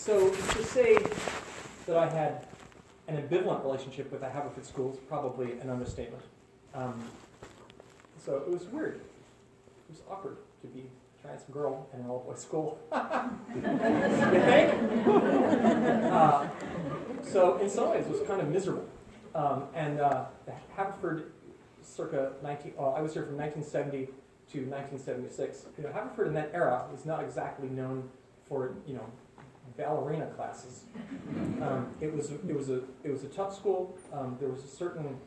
So to say that I had an ambivalent relationship with the Haverford School is probably an understatement. So it was weird. It was awkward to be a trans girl in an all-boys school. You think? So in some ways it was kind of miserable. The Haverford circa I was here from 1970 to 1976. Haverford in that era was not exactly known for, ballerina classes. It was a tough school. There was a certain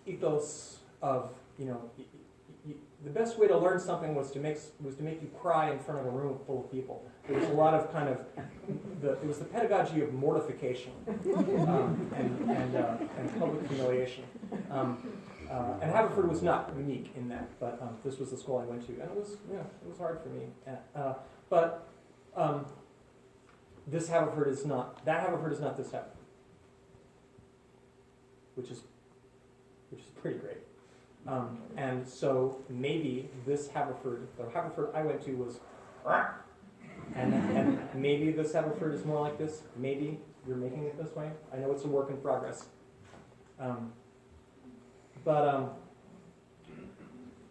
ethos of the best way to learn something was to make you cry in front of a room full of people. There was a lot of it was the pedagogy of mortification and public humiliation. And Haverford was not unique in that, but this was the school I went to, and it was hard for me. But this Haverford is not. That Haverford is not this Haverford, which is pretty great. And so maybe this Haverford, the Haverford I went to was, and maybe this Haverford is more like this. Maybe you're making it this way. I know it's a work in progress. But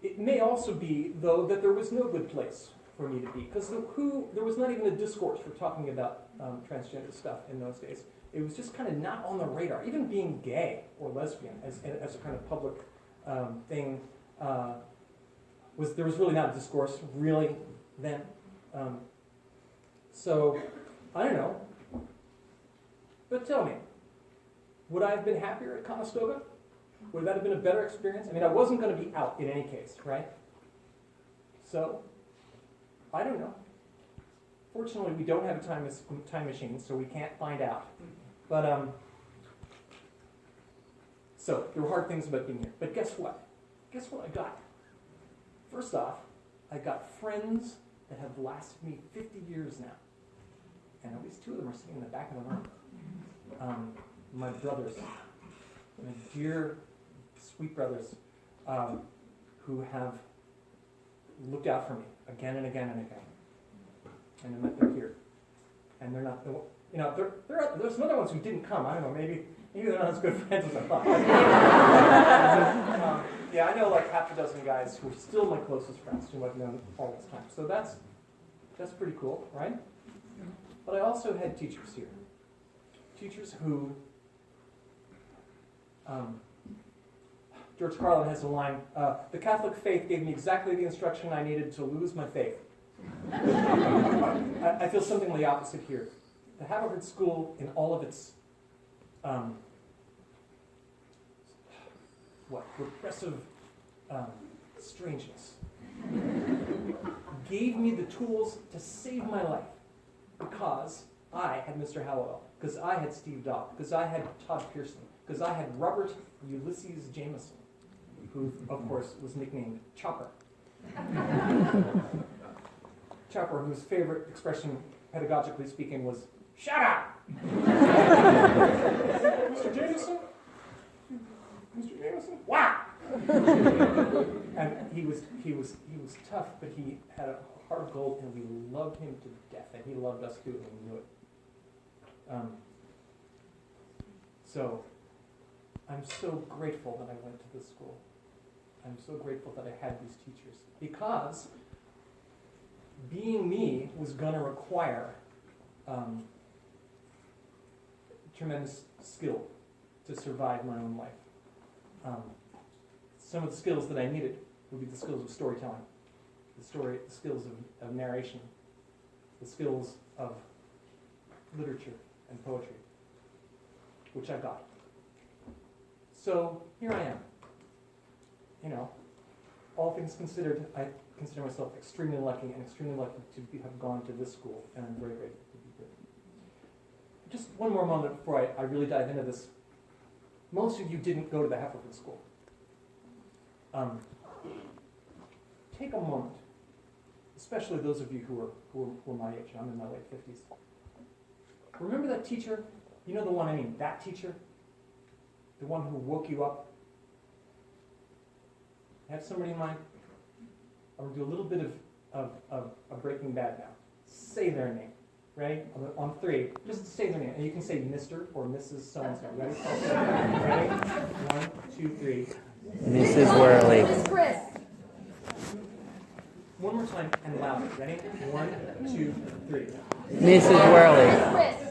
it may also be, though, that there was no good place for me to be, because there was not even a discourse for talking about transgender stuff in those days. It was just kind of not on the radar. Even being gay or lesbian as a kind of public thing there was really not a discourse really then. So I don't know. But tell me, would I have been happier at Conestoga? Would that have been a better experience? I mean, I wasn't going to be out in any case, right? So, I don't know. Fortunately, we don't have a time machine, so we can't find out. But, so, there were hard things about being here. But guess what? Guess what I got? First off, I got friends that have lasted me 50 years now. And at least two of them are sitting in the back of the room. My brothers, my dear, sweet brothers, who have looked out for me again and again and again. And they're here. And they're not, there's some other ones who didn't come. I don't know, maybe they're not as good friends as I thought. Yeah, I know like half a dozen guys who are still my closest friends who I've known all this time. So that's pretty cool, right? But I also had teachers here. Teachers who, George Carlin has a line, the Catholic faith gave me exactly the instruction I needed to lose my faith. I feel something the opposite here. The Haverford School, in all of its repressive strangeness, gave me the tools to save my life because I had Mr. Hallowell, because I had Steve Dobb, because I had Todd Pearson, because I had Robert Ulysses Jameson, who, of course, was nicknamed Chopper. Chopper, whose favorite expression, pedagogically speaking, was, "Shut up!" Mr. Jameson? Mr. Jameson? Wow! And he was tough, but he had a heart of gold, and we loved him to death, and he loved us too, and we knew it. So, I'm so grateful that I went to this school. I'm so grateful that I had these teachers, because being me was going to require tremendous skill to survive my own life. Some of the skills that I needed would be the skills of storytelling, the skills of narration, the skills of literature and poetry, which I got. So here I am. All things considered, I consider myself extremely lucky and extremely lucky to have gone to this school, and I'm very grateful to be here. Just one more moment before I really dive into this. Most of you didn't go to the Haverford School. Take a moment, especially those of you who are my age. I'm in my late 50s. Remember that teacher? You know the one I mean, that teacher? The one who woke you up? Have somebody in mind? I'm going to do a little bit of Breaking Bad now. say their name. Ready? On three, just say their name. And you can say Mr. or Mrs. So-and-so. Ready? Ready? 1, 2, 3. Mrs. Worley. Miss Chris. One more time and louder. Ready? 1, 2, 3. Mrs. Worley. Chris.